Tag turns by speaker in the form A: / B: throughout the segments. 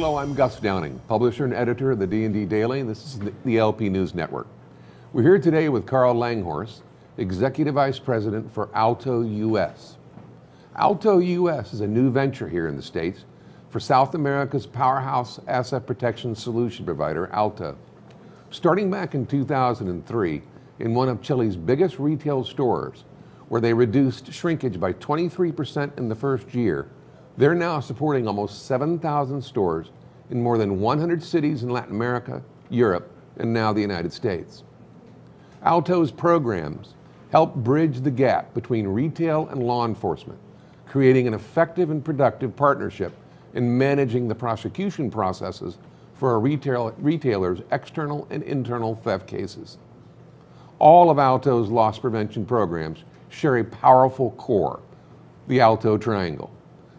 A: Hello, I'm Gus Downing, publisher and editor of the D&D Daily, and this is the LP News Network. We're here today with Karl Langhorst, Executive Vice President for ALTO US. ALTO US is a new venture here in the States for South America's powerhouse asset protection solution provider, ALTO. Starting back in 2003, in one of Chile's biggest retail stores, where they reduced shrinkage by 23% in the first year, they're now supporting almost 7,000 stores in more than 100 cities in Latin America, Europe, and now the United States. ALTO's programs help bridge the gap between retail and law enforcement, creating an effective and productive partnership in managing the prosecution processes for a retailer's external and internal theft cases. All of ALTO's loss prevention programs share a powerful core, the ALTO Triangle.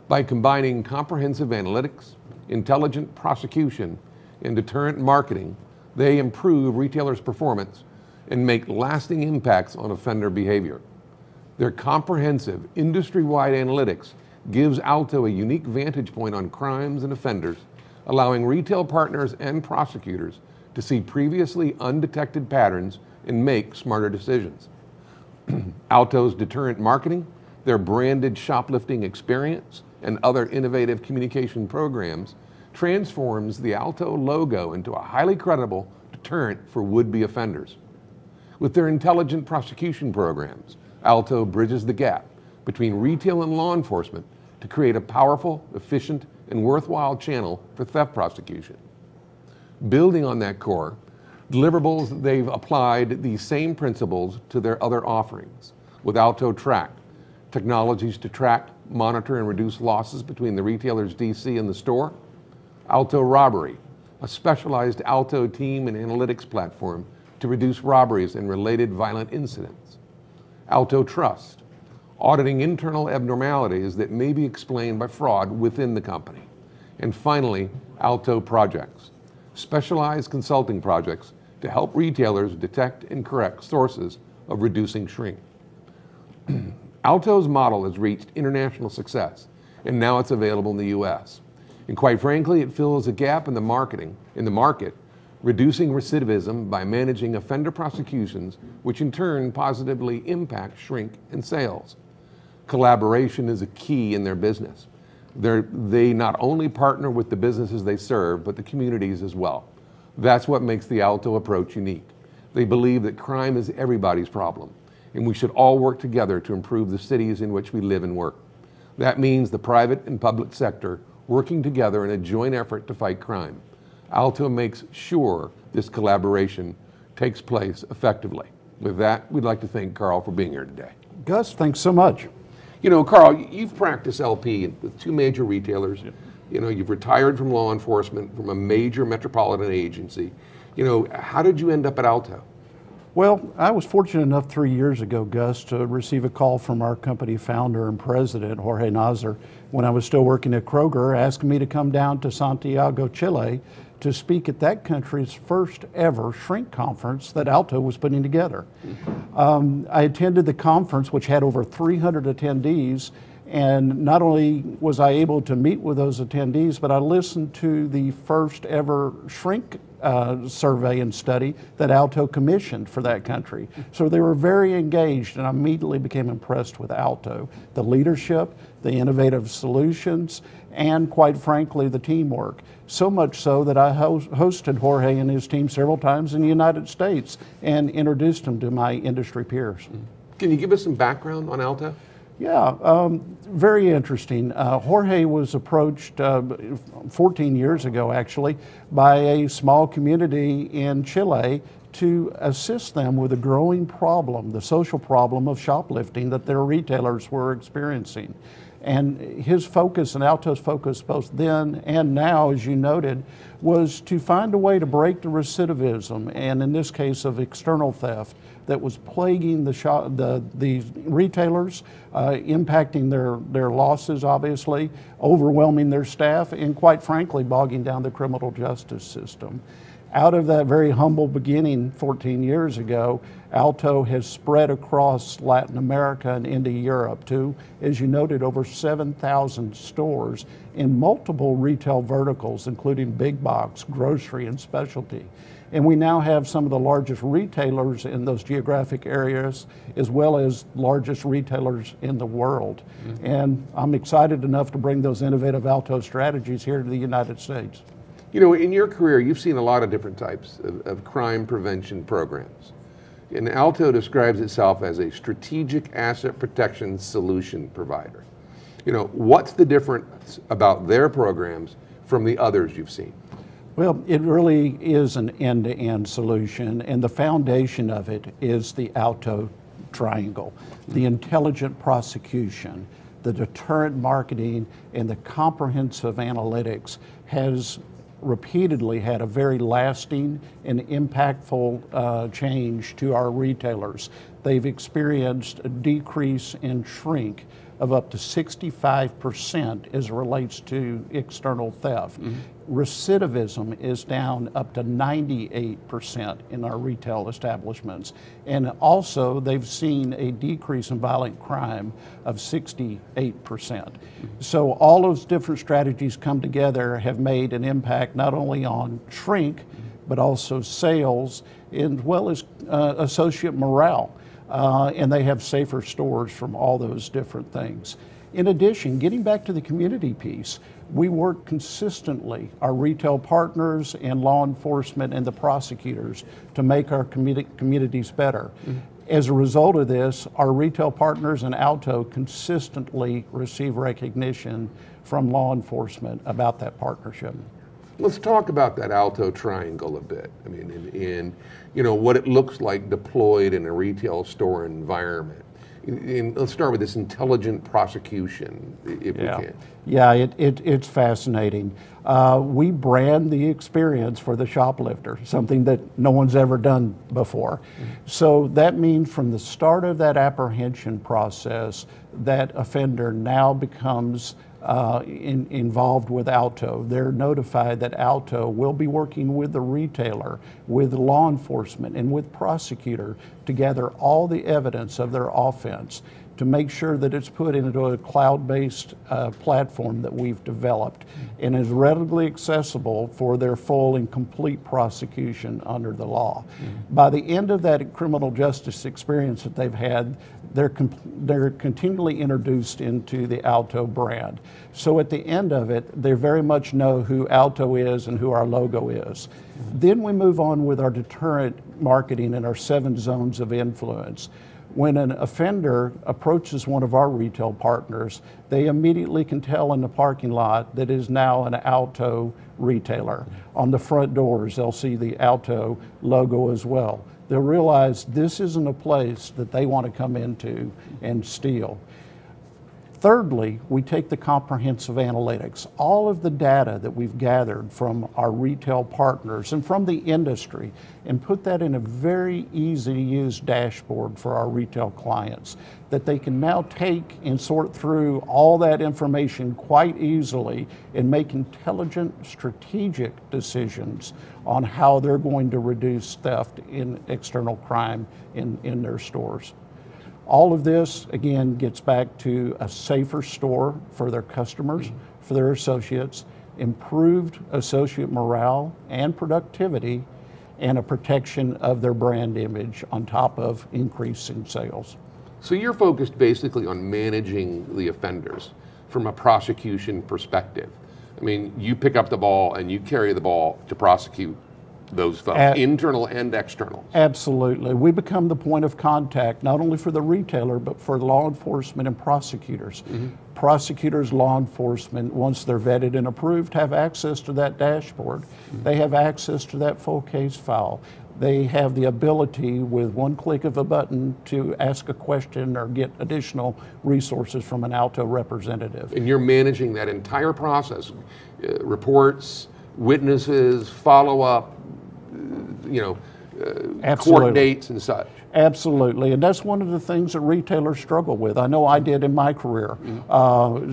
A: By combining comprehensive analytics, intelligent prosecution, and deterrent marketing, they improve retailers' performance and make lasting impacts on offender behavior. Their comprehensive, industry-wide analytics gives ALTO a unique vantage point on crimes and offenders, allowing retail partners and prosecutors to see previously undetected patterns and make smarter decisions. ALTO's deterrent marketing, their branded shoplifting experience, and other innovative communication programs transforms the ALTO logo into a highly credible deterrent for would-be offenders. With their intelligent prosecution programs, ALTO bridges the gap between retail and law enforcement to create a powerful, efficient, and worthwhile channel for theft prosecution. Building on that core, deliverables, they've applied these same principles to their other offerings. With ALTO Track, technologies to track, monitor, and reduce losses between the retailer's DC and the store. ALTO Robbery, a specialized ALTO team and analytics platform to reduce robberies and related violent incidents. ALTO Trust, auditing internal abnormalities that may be explained by fraud within the company. And finally, ALTO Projects, specialized consulting projects to help retailers detect and correct sources of reducing shrink. ALTO's model has reached international success, and now it's available in the US. And quite frankly, it fills a gap in the market, reducing recidivism by managing offender prosecutions, which in turn positively impact shrink and sales. Collaboration is a key in their business. They not only partner with the businesses they serve, but the communities as well. That's what makes the ALTO approach unique. They believe that crime is everybody's problem, and we should all work together to improve the cities in which we live and work. That means the private and public sector working together in a joint effort to fight crime. ALTO makes sure this collaboration takes place effectively. With that, we'd like to thank Karl for being here today.
B: Gus, thanks so much.
A: You know, Karl, you've practiced LP with two major retailers. Yep. You know, you've retired from law enforcement from a major metropolitan agency. You know, how did you end up at ALTO?
B: Well, I was fortunate enough 3 years ago, Gus, to receive a call from our company founder and president, Jorge Nazar, when I was still working at Kroger, asking me to come down to Santiago, Chile, to speak at that country's first ever shrink conference that ALTO was putting together. I attended the conference, which had over 300 attendees, and not only was I able to meet with those attendees, but I listened to the first ever shrink survey and study that ALTO commissioned for that country. So they were very engaged, and I immediately became impressed with ALTO, the leadership, the innovative solutions, and quite frankly, the teamwork. So much so that I hosted Jorge and his team several times in the United States and introduced him to my industry peers.
A: Can you give us some background on ALTO?
B: Yeah, very interesting. Jorge was approached 14 years ago, actually, by a small community in Chile to assist them with a growing problem, the social problem of shoplifting that their retailers were experiencing. And his focus and ALTO's focus both then and now, as you noted, was to find a way to break the recidivism, and in this case of external theft, that was plaguing the retailers, impacting their losses, obviously, overwhelming their staff, and quite frankly, bogging down the criminal justice system. Out of that very humble beginning 14 years ago, ALTO has spread across Latin America and into Europe to, as you noted, over 7,000 stores in multiple retail verticals, including big box, grocery, and specialty. And we now have some of the largest retailers in those geographic areas, as well as largest retailers in the world. Mm-hmm. And I'm excited enough to bring those innovative ALTO strategies here to the United States.
A: You know, in your career, you've seen a lot of different types of crime prevention programs. And ALTO describes itself as a strategic asset protection solution provider. You know, what's the difference about their programs from the others you've seen?
B: Well, it really is an end-to-end solution, and the foundation of it is the ALTO triangle, the intelligent prosecution, the deterrent marketing, and the comprehensive analytics has repeatedly had a very lasting and impactful change to our retailers. They've experienced a decrease in shrink of up to 65% as it relates to external theft. Mm-hmm. Recidivism is down up to 98% in our retail establishments. And also they've seen a decrease in violent crime of 68%. Mm-hmm. So all those different strategies come together have made an impact not only on shrink, but also sales, as well as associate morale. And they have safer stores from all those different things. In addition, getting back to the community piece, we work consistently, our retail partners and law enforcement and the prosecutors, to make our communities better. Mm-hmm. As a result of this, our retail partners and ALTO consistently receive recognition from law enforcement about that partnership.
A: Let's talk about that ALTO triangle a bit. I mean, in you know, what it looks like deployed in a retail store environment. Let's start with this intelligent prosecution, if we can.
B: Yeah, it's fascinating. We brand the experience for the shoplifter, something that no one's ever done before. Mm-hmm. So that means from the start of that apprehension process, that offender now becomes involved with ALTO. They're notified that ALTO will be working with the retailer, with law enforcement, and with prosecutor to gather all the evidence of their offense to make sure that it's put into a cloud-based platform that we've developed and is readily accessible for their full and complete prosecution under the law. Mm-hmm. By the end of that criminal justice experience that they've had, they're continually introduced into the ALTO brand. So at the end of it, they very much know who ALTO is and who our logo is. Mm-hmm. Then we move on with our deterrent marketing and our 7 zones of influence. When an offender approaches one of our retail partners, they immediately can tell in the parking lot that is now an ALTO retailer. On the front doors, they'll see the ALTO logo as well. They'll realize this isn't a place that they want to come into and steal. Thirdly, we take the comprehensive analytics, all of the data that we've gathered from our retail partners and from the industry, and put that in a very easy to use dashboard for our retail clients that they can now take and sort through all that information quite easily and make intelligent, strategic decisions on how they're going to reduce theft in external crime in their stores. All of this, again, gets back to a safer store for their customers, for their associates, improved associate morale and productivity, and a protection of their brand image on top of increasing sales.
A: So you're focused basically on managing the offenders from a prosecution perspective. I mean, you pick up the ball and you carry the ball to prosecute those folks, internal and external.
B: Absolutely. We become the point of contact, not only for the retailer, but for law enforcement and prosecutors. Mm-hmm. Prosecutors, law enforcement, once they're vetted and approved, have access to that dashboard. Mm-hmm. They have access to that full case file. They have the ability, with one click of a button, to ask a question or get additional resources from an ALTO representative.
A: And you're managing that entire process, reports, witnesses, follow-up, you know, court dates and such.
B: Absolutely, and that's one of the things that retailers struggle with. I know I did in my career.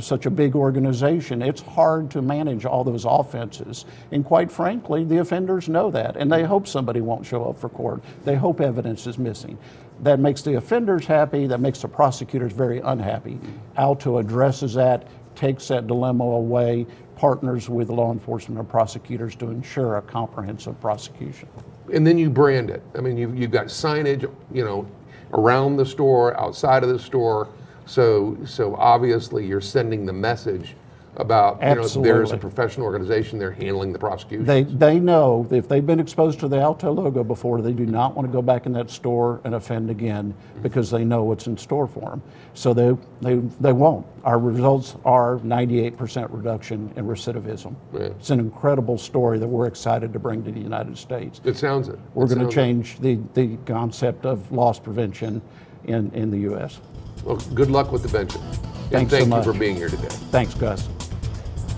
B: Such a big organization, it's hard to manage all those offenses. And quite frankly, the offenders know that, and they hope somebody won't show up for court. They hope evidence is missing. That makes the offenders happy, that makes the prosecutors very unhappy. ALTO addresses that, takes that dilemma away, partners with law enforcement and prosecutors to ensure a comprehensive prosecution.
A: And then you brand it. I mean, you've got signage, you know, around the store, outside of the store. So obviously you're sending the message about, you know, there's a professional organization, they're handling the prosecution.
B: They know if they've been exposed to the ALTO logo before, they do not want to go back in that store and offend again because they know what's in store for them. So they won't. Our results are 98% reduction in recidivism. Yeah. It's an incredible story that we're excited to bring to the United States.
A: It sounds it.
B: We're going to change the concept of loss prevention in the U.S.
A: Well, good luck with the venture.
B: Thanks
A: so much.
B: Thank
A: you for being here today.
B: Thanks, Gus.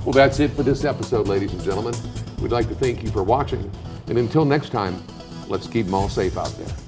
A: Well, that's it for this episode, ladies and gentlemen. We'd like to thank you for watching. And until next time, let's keep them all safe out there.